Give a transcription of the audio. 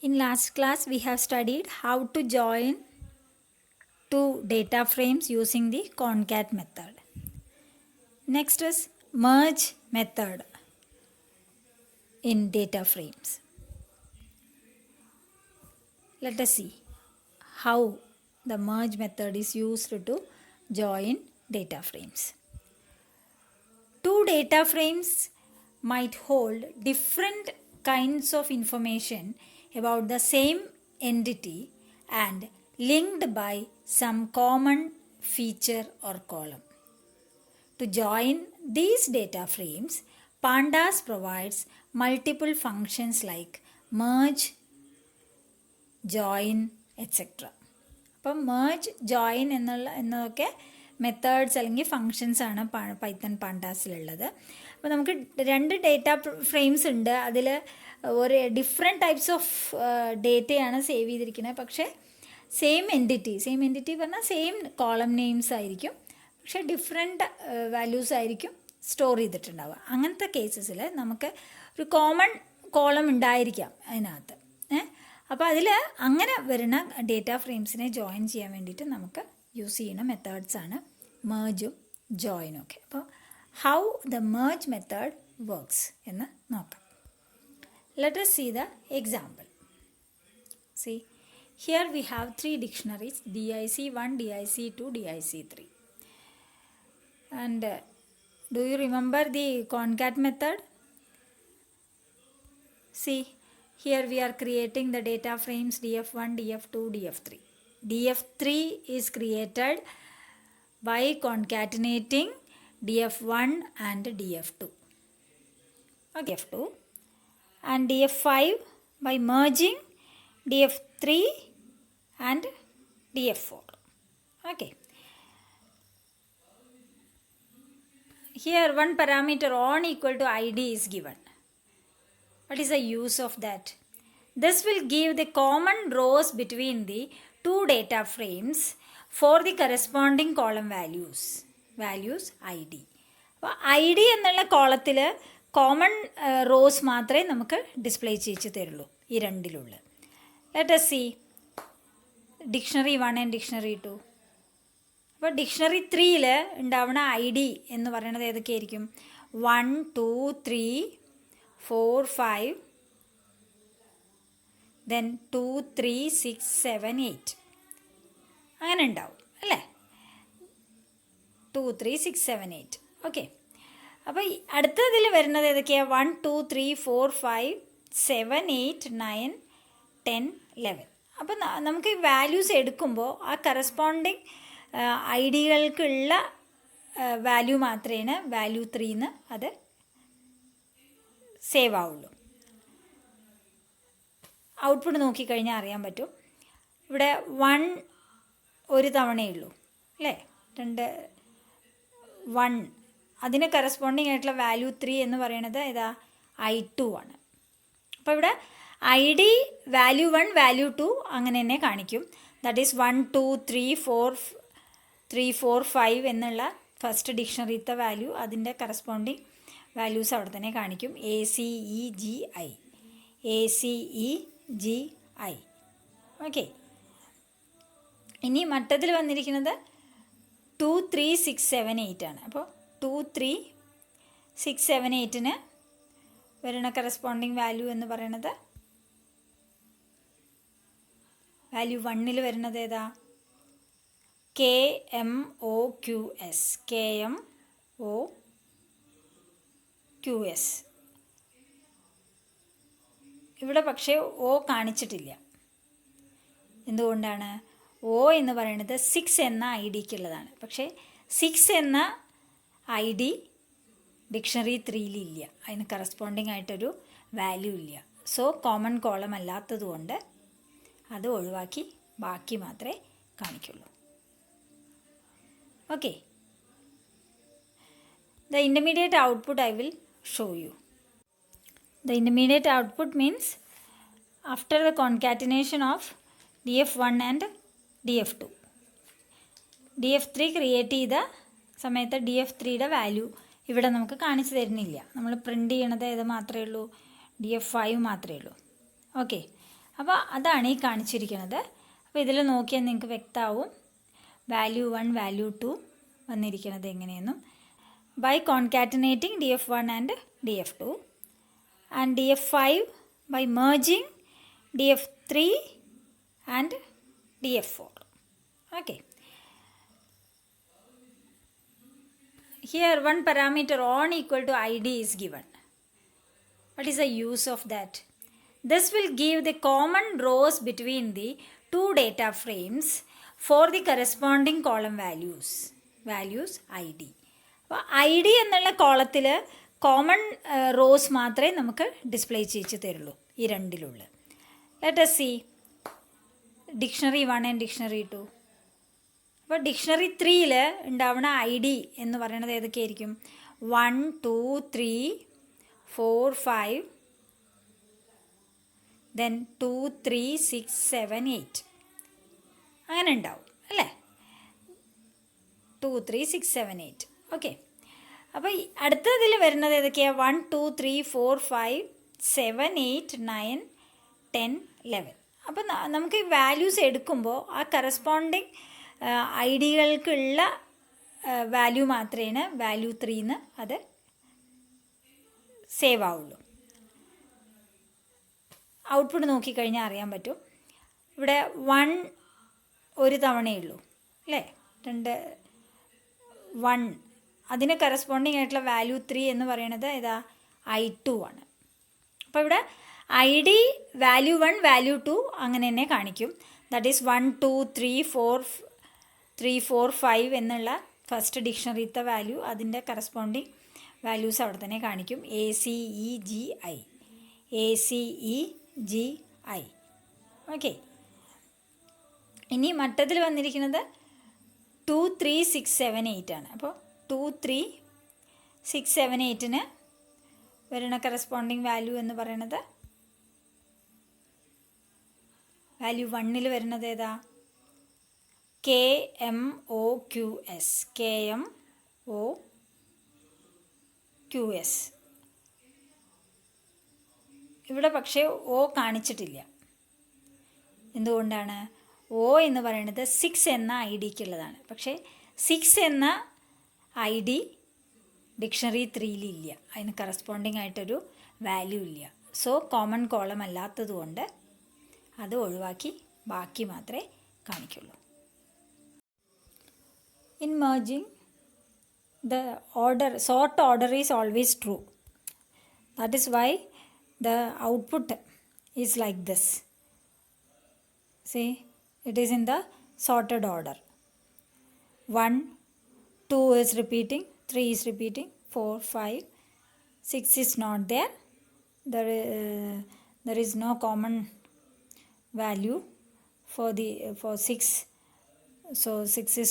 In last class, we have studied how to join two data frames using the concat method. Next is merge method in data frames. Let us see how the merge method is used to join data frames. Two data frames might hold different kinds of information about the same entity and linked by some common feature or column. To join these data frames, Pandas provides multiple functions like merge, join, etc. അപ്പം merge, join എന്നതൊക്കെ methods അല്ലെങ്കിൽ functions ആണ് Python പാണ്ടാസിലുള്ളത്. അപ്പോൾ നമുക്ക് രണ്ട് data frames ഉണ്ട്. അതിൽ ഒരു ഡിഫറെൻറ്റ് ടൈപ്സ് ഓഫ് ഡേറ്റയാണ് സേവ് ചെയ്തിരിക്കുന്നത്. പക്ഷേ സെയിം എൻറ്റിറ്റി പറഞ്ഞാൽ സെയിം കോളം നെയിംസ് ആയിരിക്കും, പക്ഷേ ഡിഫറെൻറ്റ് വാല്യൂസ് ആയിരിക്കും സ്റ്റോർ ചെയ്തിട്ടുണ്ടാവുക. അങ്ങനത്തെ കേസസിൽ നമുക്ക് ഒരു കോമൺ കോളം ഉണ്ടായിരിക്കാം അതിനകത്ത്. അപ്പോൾ അതിൽ അങ്ങനെ വരുന്ന ഡേറ്റ ഫ്രെയിംസിനെ ജോയിൻ ചെയ്യാൻ വേണ്ടിയിട്ട് നമുക്ക് യൂസ് ചെയ്യുന്ന മെത്തേഡ്സാണ് മെർജും ജോയിനും ഒക്കെ. അപ്പോൾ how the merge method works എന്ന് നോക്കാം. Let us see the example. See, here we have three dictionaries, DIC1, DIC2, DIC3. And do you remember the concat method? See, here we are creating the data frames df1, df2, df3. df3 is created by concatenating df1 and df2. Okay, df2 and df5 by merging df3 and df4. Okay. Here one parameter on equal to id is given. What is the use of that? This will give the common rows between the two data frames for the corresponding column values id. അപ്പോൾ id എന്നുള്ള കോളത്തിൽ common rose മാത്രമേ നമുക്ക് display ചെയ്യിച്ച് തരുള്ളൂ ഈ രണ്ടിലുള്ള. Let us see dictionary 1 and dictionary 2. അപ്പോൾ ഡിക്ഷണറി 3ൽ ഉണ്ടാവുന്ന id എന്ന് പറയുന്നത് ഏതൊക്കെയായിരിക്കും? 1, 2, 3, 4, 5, then 2, 3, 6, 7, 8 അങ്ങനെ ഉണ്ടാവും അല്ലേ? 2, 3, 6, 7, 8. ഓക്കെ. അപ്പോൾ അടുത്തതിൽ വരുന്നത് ഏതൊക്കെയാണ്? 1, 2, 3, 4, 5, 7, 8, 9, 10, 11. അപ്പോൾ നമുക്ക് ഈ വാല്യൂസ് എടുക്കുമ്പോൾ ആ കറസ്പോണ്ടിങ് ഐഡികൾക്കുള്ള വാല്യൂ മാത്രമേ വാല്യൂ 3 അത് സേവ് ആവുള്ളൂ. ഔട്ട്പുട്ട് നോക്കിക്കഴിഞ്ഞാൽ അറിയാൻ പറ്റും. ഇവിടെ 1 ഒരു തവണയേ ഉള്ളൂ അല്ലേ? 1 അതിന് കറസ്പോണ്ടിങ് ആയിട്ടുള്ള വാല്യൂ 3 എന്ന് പറയുന്നത് ഏതാ? i2 ആണ്. അപ്പോൾ ഇവിടെ id വാല്യൂ 1 വാല്യൂ 2 അങ്ങനെ തന്നെ കാണിക്കും. ദാറ്റ് ഈസ് 1, 2, 3, 4, 5 എന്നുള്ള ഫസ്റ്റ് ഡിക്ഷണറിത്തെ വാല്യൂ അതിൻ്റെ കറസ്പോണ്ടിങ് വാല്യൂസ് അവിടെ തന്നെ കാണിക്കും. ACEGI. ഓക്കെ. ഇനി മറ്റതിൽ വന്നിരിക്കുന്നത് 2, 3, 6, 7, 8 ആണ്. അപ്പോൾ 2, 3, 6, 7, 8ന് വരുന്ന കറസ്പോണ്ടിങ് വാല്യൂ എന്ന് പറയുന്നത് വാല്യൂ 1ൽ വരുന്നത് ഏതാ? KMOQS. ഇവിടെ പക്ഷേ O കാണിച്ചിട്ടില്ല. എന്തുകൊണ്ടാണ്? O എന്ന് പറയുന്നത് 6 എന്ന ഐഡിക്കുള്ളതാണ്. പക്ഷേ 6 എന്ന ID ഡിക്ഷണറി 3ലില്ല. അതിന് കറസ്പോണ്ടിങ് ആയിട്ടൊരു വാല്യൂ ഇല്ല. സോ കോമൺ കോളം അല്ലാത്തത് കൊണ്ട് അത് ഒഴിവാക്കി ബാക്കി മാത്രമേ കാണിക്കുള്ളൂ. Okay. The intermediate output I will show you. The intermediate output means after the concatenation of df1 and df2. df3 create ചെയ്ത സമയത്ത് df3യുടെ വാല്യൂ ഇവിടെ നമുക്ക് കാണിച്ചു തരുന്നില്ല. നമ്മൾ പ്രിൻ്റ് ചെയ്യണത് ഏത് മാത്രമേ ഉള്ളൂ? df5 മാത്രമേ ഉള്ളൂ. ഓക്കെ. അപ്പോൾ അതാണ് ഈ കാണിച്ചിരിക്കുന്നത്. അപ്പോൾ ഇതിൽ നോക്കിയാൽ നിങ്ങൾക്ക് വ്യക്തമാവും വാല്യൂ 1 വാല്യൂ 2 വന്നിരിക്കുന്നത് എങ്ങനെയെന്നും. By concatenating DF1 and DF2 and DF5 by merging DF3 and DF4. Okay. Here one parameter on equal to ID is given. What is the use of that? This will give the common rows between the two data frames for the corresponding column values ID. അപ്പോൾ ID എന്നുള്ള കോളത്തിൽ common rose മാത്രമേ നമുക്ക് display ചെയ്യിച്ച് തരുള്ളൂ ഈ രണ്ടിലുള്ള. Let us see dictionary 1 and dictionary 2. അപ്പോൾ ഡിക്ഷണറി 3ൽ ഉണ്ടാവുന്ന ID എന്ന് പറയുന്നത് ഏതൊക്കെയായിരിക്കും? 1 2 3 4 5 then 2 3 6 7 8 അങ്ങനെ ഉണ്ടാവും അല്ലേ? 2 3 6 7 8. ഓക്കെ. അപ്പോൾ അടുത്തതിൽ വരുന്നത് ഏതൊക്കെയാണ്? 1 2 3 4 5 7 8 9 10 11. അപ്പോൾ നമുക്ക് ഈ വാല്യൂസ് എടുക്കുമ്പോൾ ആ കറസ്പോണ്ടിങ് ഐഡികൾക്കുള്ള വാല്യൂ മാത്രമേ വാല്യൂ 3 അത് സേവ് ആവുള്ളൂ. ഔട്ട്പുട്ട് നോക്കിക്കഴിഞ്ഞാൽ അറിയാൻ പറ്റും. ഇവിടെ 1 ഒരു തവണയേ ഉള്ളൂ അല്ലേ? 1 അതിന് കറസ്പോണ്ടിങ് ആയിട്ടുള്ള വാല്യൂ 3 എന്ന് പറയുന്നത് ഏതാ? I2 ആണ്. അപ്പോൾ ഇവിടെ ID വാല്യൂ 1 വാല്യൂ 2 അങ്ങനെ തന്നെ കാണിക്കും. ദാറ്റ് ഈസ് 1 2 3 4 5 എന്നുള്ള ഫസ്റ്റ് ഡിക്ഷണറിത്തെ വാല്യൂ അതിൻ്റെ കറസ്പോണ്ടിങ് വാല്യൂസ് അവിടെ തന്നെ കാണിക്കും. ACEGI. ഓക്കെ. ഇനി മറ്റതിൽ വന്നിരിക്കുന്നത് 2 3 6 7 8 ആണ്. അപ്പോൾ 2 3 6 7 8ന് വരുന്ന കറസ്പോണ്ടിങ് വാല്യൂ എന്ന് പറയുന്നത് വാല്യൂ 1ൽ വരുന്നത് ഏതാ? KMOQS. ഇവിടെ പക്ഷേ O കാണിച്ചിട്ടില്ല. എന്തുകൊണ്ടാണ്? O എന്ന് പറയുന്നത് 6 എന്ന IDക്കുള്ളതാണ്. പക്ഷേ 6 എന്ന ID ഡിക്ഷണറി 3ൽ ഇല്ല. അതിന് കറസ്പോണ്ടിങ് ആയിട്ടൊരു വാല്യൂ ഇല്ല. സോ കോമൺ കോളം അല്ലാത്തത് കൊണ്ട് അത് ഒഴിവാക്കി ബാക്കി മാത്രമേ കാണിക്കുള്ളൂ. In merging, the sort order is always true. That is why the output is like this. See, it is in the sorted order. 1 2 is repeating, 3 is repeating, 4 5 6 is not there. There is no common value for 6. So 6 is